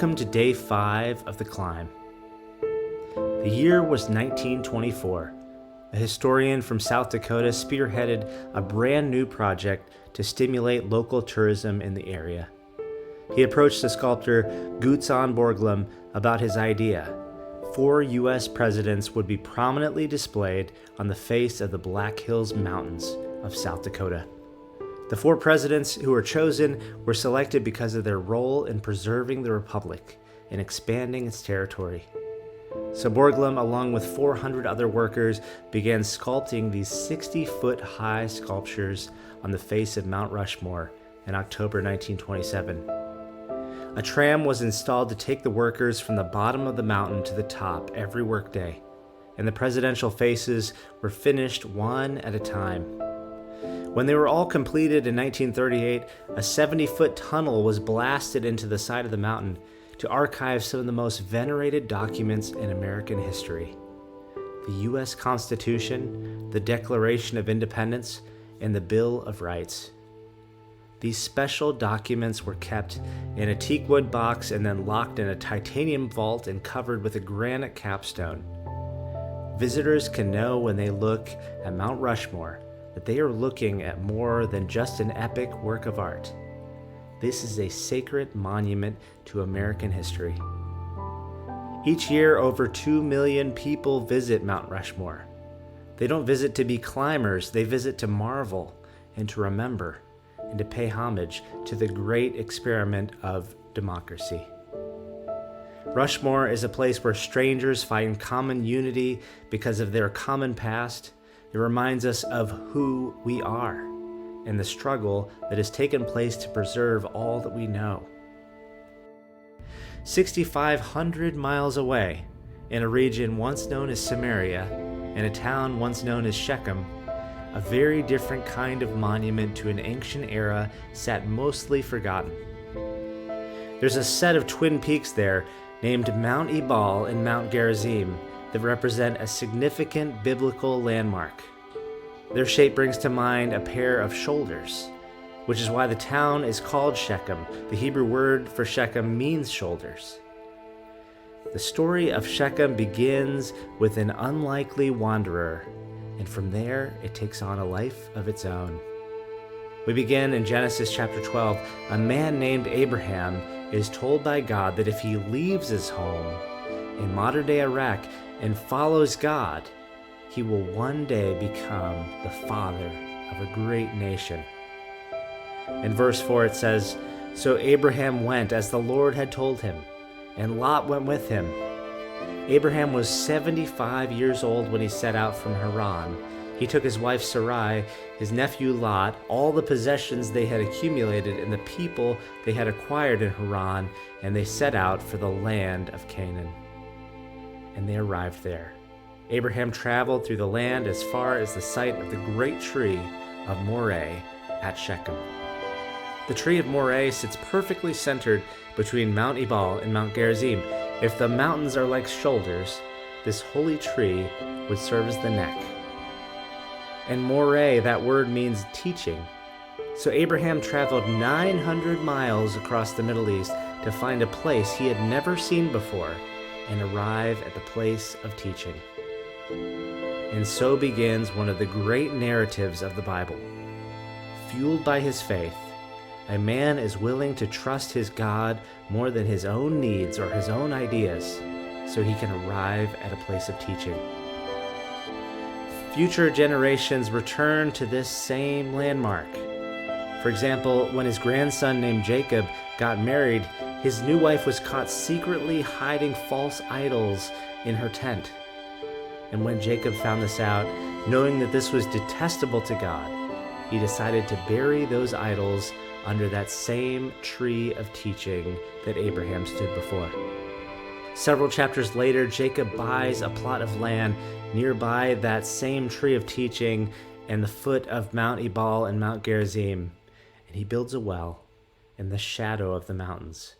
Welcome to day 5 of the climb. The year was 1924. A historian from South Dakota spearheaded a brand new project to stimulate local tourism in the area. He approached the sculptor Gutzon Borglum about his idea. 4 U.S. presidents would be prominently displayed on the face of the Black Hills Mountains of South Dakota. The 4 presidents who were chosen were selected because of their role in preserving the Republic and expanding its territory. So Borglum, along with 400 other workers, began sculpting these 60-foot-high sculptures on the face of Mount Rushmore in October 1927. A tram was installed to take the workers from the bottom of the mountain to the top every workday, and the presidential faces were finished one at a time. When they were all completed in 1938, a 70-foot tunnel was blasted into the side of the mountain to archive some of the most venerated documents in American history: the U.S. Constitution, the Declaration of Independence, and the Bill of Rights. These special documents were kept in a teakwood box and then locked in a titanium vault and covered with a granite capstone. Visitors can know when they look at Mount Rushmore that they are looking at more than just an epic work of art. This is a sacred monument to American history. Each year, over 2 million people visit Mount Rushmore. They don't visit to be climbers, they visit to marvel and to remember and to pay homage to the great experiment of democracy. Rushmore is a place where strangers find common unity because of their common past. It reminds us of who we are and the struggle that has taken place to preserve all that we know. 6,500 miles away, in a region once known as Samaria and a town once known as Shechem, a very different kind of monument to an ancient era sat mostly forgotten. There's a set of twin peaks there named Mount Ebal and Mount Gerizim that represent a significant biblical landmark. Their shape brings to mind a pair of shoulders, which is why the town is called Shechem. The Hebrew word for Shechem means shoulders. The story of Shechem begins with an unlikely wanderer, and from there it takes on a life of its own. We begin in Genesis chapter 12. A man named Abraham is told by God that if he leaves his home in modern-day Iraq and follows God, he will one day become the father of a great nation. In verse 4 it says, "So Abraham went as the Lord had told him, and Lot went with him. Abraham was 75 years old when he set out from Haran. He took his wife Sarai, his nephew Lot, all the possessions they had accumulated, and the people they had acquired in Haran, and they set out for the land of Canaan." And they arrived there. Abraham traveled through the land as far as the site of the great tree of Moreh at Shechem. The tree of Moreh sits perfectly centered between Mount Ebal and Mount Gerizim. If the mountains are like shoulders, this holy tree would serve as the neck. And Moreh, that word means teaching. So Abraham traveled 900 miles across the Middle East to find a place he had never seen before and arrive at the place of teaching. And so begins one of the great narratives of the Bible. Fueled by his faith, a man is willing to trust his God more than his own needs or his own ideas, so he can arrive at a place of teaching. Future generations return to this same landmark. For example, when his grandson named Jacob got married, his new wife was caught secretly hiding false idols in her tent. And when Jacob found this out, knowing that this was detestable to God, he decided to bury those idols under that same tree of teaching that Abraham stood before. Several chapters later, Jacob buys a plot of land nearby that same tree of teaching and the foot of Mount Ebal and Mount Gerizim, and he builds a well in the shadow of the mountains,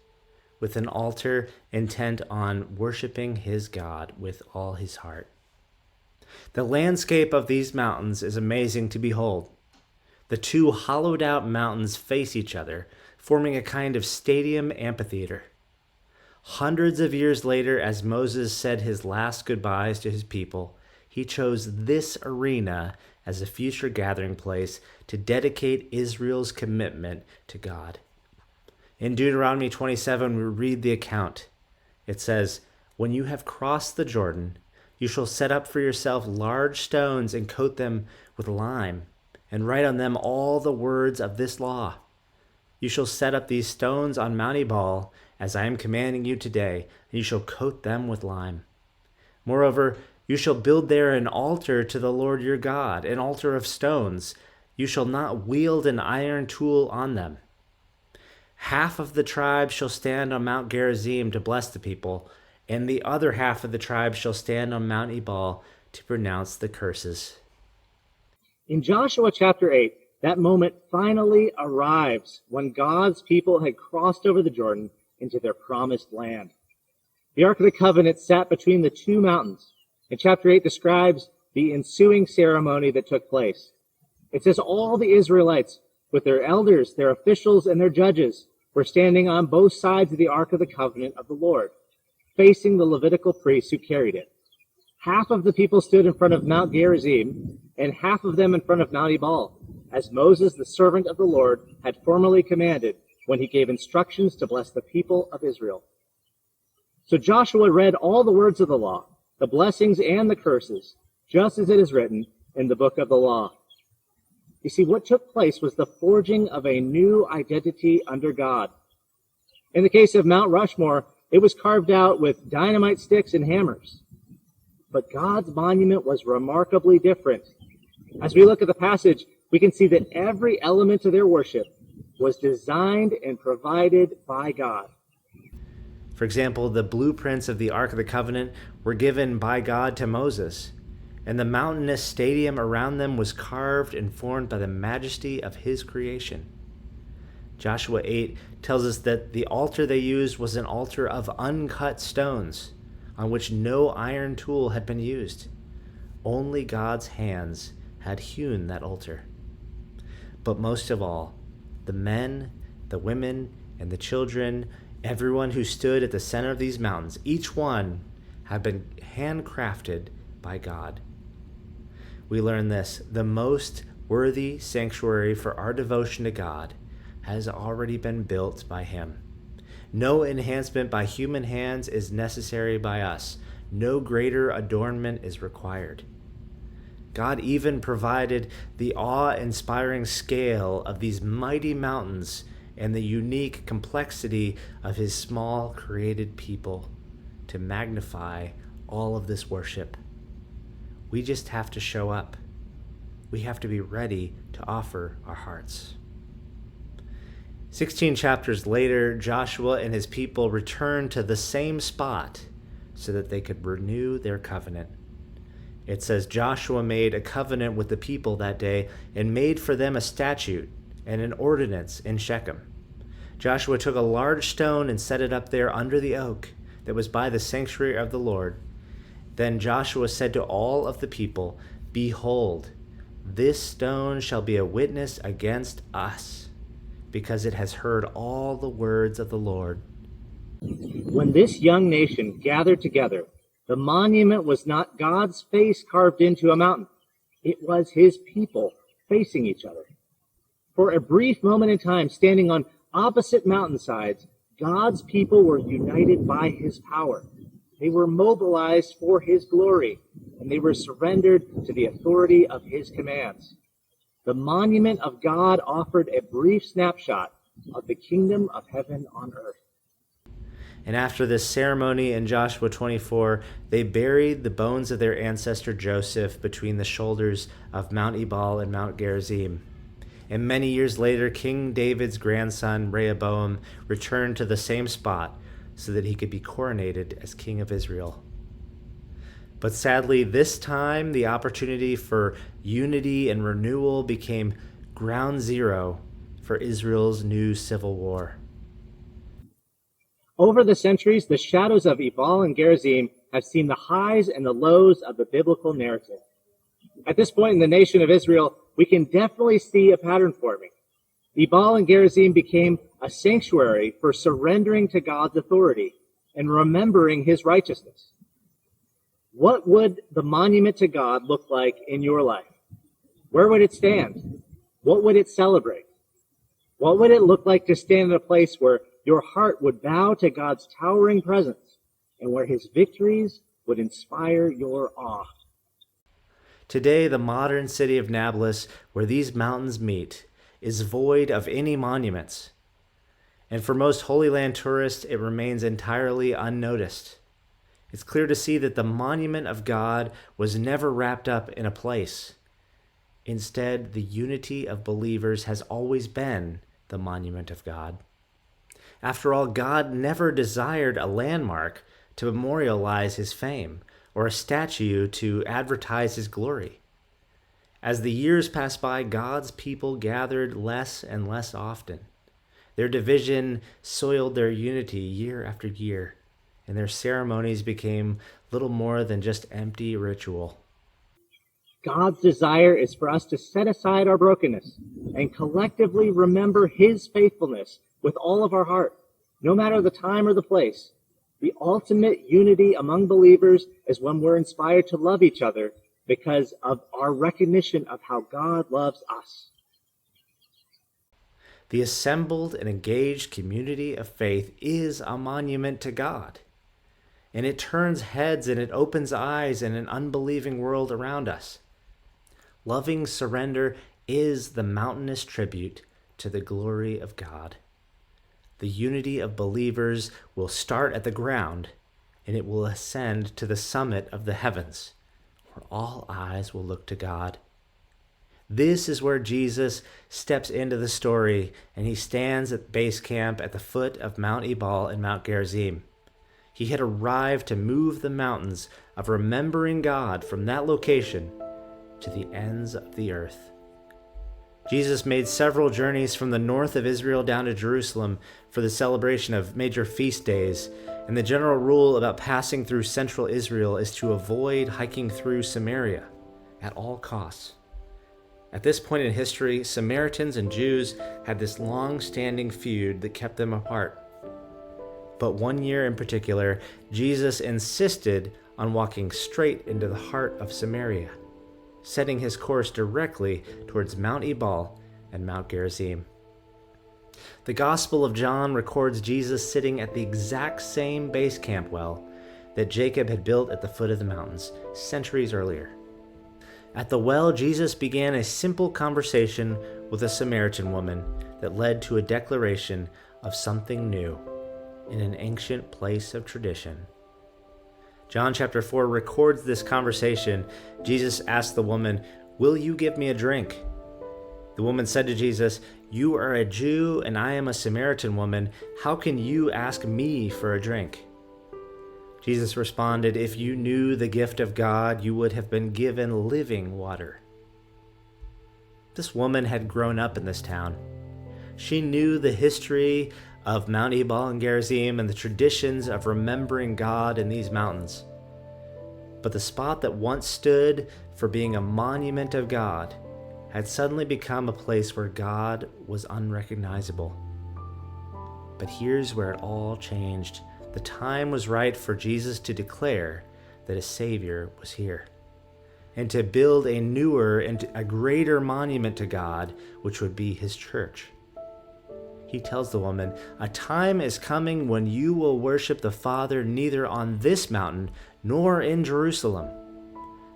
with an altar intent on worshiping his God with all his heart. The landscape of these mountains is amazing to behold. The 2 hollowed-out mountains face each other, forming a kind of stadium amphitheater. Hundreds of years later, as Moses said his last goodbyes to his people, he chose this arena as a future gathering place to dedicate Israel's commitment to God. In Deuteronomy 27, we read the account. It says, "When you have crossed the Jordan, you shall set up for yourself large stones and coat them with lime, and write on them all the words of this law. You shall set up these stones on Mount Ebal, as I am commanding you today, and you shall coat them with lime. Moreover, you shall build there an altar to the Lord your God, an altar of stones. You shall not wield an iron tool on them. Half of the tribe shall stand on Mount Gerizim to bless the people, and the other half of the tribe shall stand on Mount Ebal to pronounce the curses." In Joshua chapter 8, that moment finally arrives when God's people had crossed over the Jordan into their promised land. The Ark of the Covenant sat between the two mountains, and chapter 8 describes the ensuing ceremony that took place. It says all the Israelites, with their elders, their officials, and their judges, were standing on both sides of the Ark of the Covenant of the Lord, facing the Levitical priests who carried it. Half of the people stood in front of Mount Gerizim, and half of them in front of Mount Ebal, as Moses, the servant of the Lord, had formerly commanded when he gave instructions to bless the people of Israel. So Joshua read all the words of the law, the blessings and the curses, just as it is written in the book of the law. You see, what took place was the forging of a new identity under God. In the case of Mount Rushmore, it was carved out with dynamite sticks and hammers. But God's monument was remarkably different. As we look at the passage, we can see that every element of their worship was designed and provided by God. For example, the blueprints of the Ark of the Covenant were given by God to Moses, and the mountainous stadium around them was carved and formed by the majesty of his creation. Joshua 8 tells us that the altar they used was an altar of uncut stones, on which no iron tool had been used. Only God's hands had hewn that altar. But most of all, the men, the women, and the children, everyone who stood at the center of these mountains, each one had been handcrafted by God. We learn this: the most worthy sanctuary for our devotion to God has already been built by him. No enhancement by human hands is necessary by us. No greater adornment is required. God even provided the awe-inspiring scale of these mighty mountains and the unique complexity of his small created people to magnify all of this worship. We just have to show up. We have to be ready to offer our hearts. 16 chapters later, Joshua and his people returned to the same spot so that they could renew their covenant. It says Joshua made a covenant with the people that day and made for them a statute and an ordinance in Shechem. Joshua took a large stone and set it up there under the oak that was by the sanctuary of the Lord. Then Joshua said to all of the people, "Behold, this stone shall be a witness against us, because it has heard all the words of the Lord." When this young nation gathered together, the monument was not God's face carved into a mountain. It was his people facing each other. For a brief moment in time, standing on opposite mountainsides, God's people were united by his power. They were mobilized for his glory, and they were surrendered to the authority of his commands. The monument of God offered a brief snapshot of the kingdom of heaven on earth. And after this ceremony in Joshua 24, they buried the bones of their ancestor Joseph between the shoulders of Mount Ebal and Mount Gerizim. And many years later, King David's grandson Rehoboam returned to the same spot so that he could be coronated as king of Israel. But sadly, this time the opportunity for unity and renewal became ground zero for Israel's new civil war. Over the centuries, the shadows of Ebal and Gerizim have seen the highs and the lows of the biblical narrative. At this point in the nation of Israel, we can definitely see a pattern forming. Ebal and Gerizim became a sanctuary for surrendering to God's authority, and remembering his righteousness. What would the monument to God look like in your life? Where would it stand? What would it celebrate? What would it look like to stand in a place where your heart would bow to God's towering presence and where his victories would inspire your awe? Today, the modern city of Nablus, where these mountains meet, is void of any monuments. And for most Holy Land tourists, it remains entirely unnoticed. It's clear to see that the monument of God was never wrapped up in a place. Instead, the unity of believers has always been the monument of God. After all, God never desired a landmark to memorialize his fame or a statue to advertise his glory. As the years passed by, God's people gathered less and less often. Their division soiled their unity year after year, and their ceremonies became little more than just empty ritual. God's desire is for us to set aside our brokenness and collectively remember his faithfulness with all of our heart, no matter the time or the place. The ultimate unity among believers is when we're inspired to love each other because of our recognition of how God loves us. The assembled and engaged community of faith is a monument to God, and it turns heads and it opens eyes in an unbelieving world around us. Loving surrender is the mountainous tribute to the glory of God. The unity of believers will start at the ground, and it will ascend to the summit of the heavens, where all eyes will look to God. This is where Jesus steps into the story, and he stands at base camp at the foot of Mount Ebal and Mount Gerizim. He had arrived to move the mountains of remembering God from that location to the ends of the earth. Jesus made several journeys from the north of Israel down to Jerusalem for the celebration of major feast days, and the general rule about passing through central Israel is to avoid hiking through Samaria at all costs. At this point in history, Samaritans and Jews had this long-standing feud that kept them apart. But one year in particular, Jesus insisted on walking straight into the heart of Samaria, setting his course directly towards Mount Ebal and Mount Gerizim. The Gospel of John records Jesus sitting at the exact same base camp well that Jacob had built at the foot of the mountains centuries earlier. At the well, Jesus began a simple conversation with a Samaritan woman that led to a declaration of something new in an ancient place of tradition. John chapter 4 records this conversation. Jesus asked the woman, "Will you give me a drink?" The woman said to Jesus, "You are a Jew and I am a Samaritan woman. How can you ask me for a drink?" Jesus responded, "If you knew the gift of God, you would have been given living water." This woman had grown up in this town. She knew the history of Mount Ebal and Gerizim and the traditions of remembering God in these mountains. But the spot that once stood for being a monument of God had suddenly become a place where God was unrecognizable. But here's where it all changed. The time was right for Jesus to declare that a Savior was here, and to build a newer and a greater monument to God, which would be his church. He tells the woman, "A time is coming when you will worship the Father neither on this mountain nor in Jerusalem."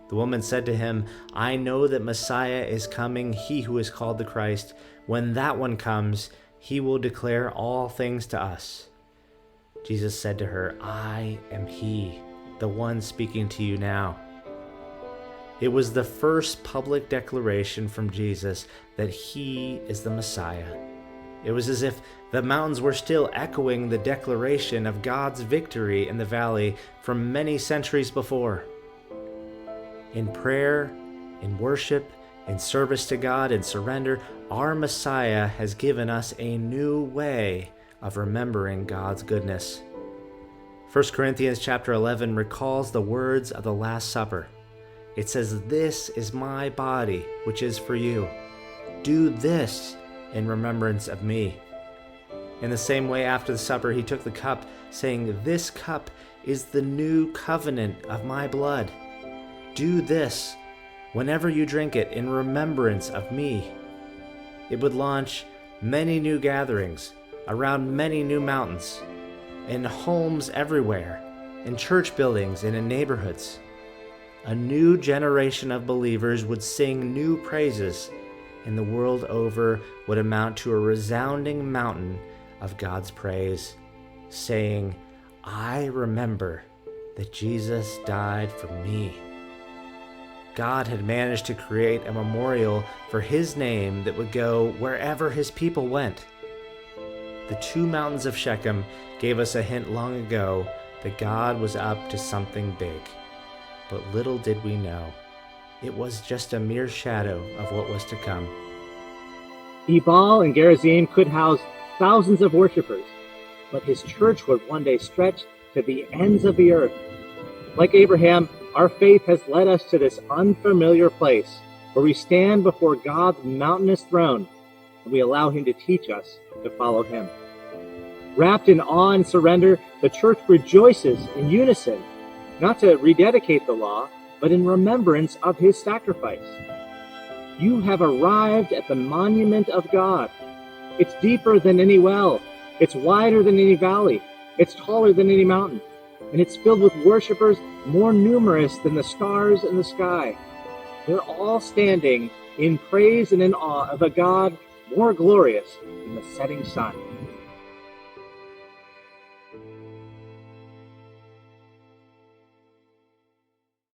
The woman said to him, "I know that Messiah is coming, he who is called the Christ. When that one comes, he will declare all things to us." Jesus said to her, "I am he, the one speaking to you now." It was the first public declaration from Jesus that he is the Messiah. It was as if the mountains were still echoing the declaration of God's victory in the valley from many centuries before. In prayer, in worship, in service to God, and surrender, our Messiah has given us a new way of remembering God's goodness. 1 Corinthians chapter 11 recalls the words of the Last Supper. It says, "This is my body, which is for you. Do this in remembrance of me." In the same way, after the supper, he took the cup, saying, "This cup is the new covenant of my blood. Do this whenever you drink it in remembrance of me." It would launch many new gatherings around many new mountains, in homes everywhere, in church buildings and in neighborhoods. A new generation of believers would sing new praises, and the world over would amount to a resounding mountain of God's praise, saying, "I remember that Jesus died for me." God had managed to create a memorial for his name that would go wherever his people went. The 2 mountains of Shechem gave us a hint long ago that God was up to something big. But little did we know, it was just a mere shadow of what was to come. Ebal and Gerizim could house thousands of worshipers, but his church would one day stretch to the ends of the earth. Like Abraham, our faith has led us to this unfamiliar place where we stand before God's mountainous throne and we allow him to teach us to follow him. Wrapped in awe and surrender, the church rejoices in unison, not to rededicate the law, but in remembrance of his sacrifice. You have arrived at the monument of God. It's deeper than any well. It's wider than any valley. It's taller than any mountain. And it's filled with worshipers more numerous than the stars in the sky. They're all standing in praise and in awe of a God more glorious than the setting sun.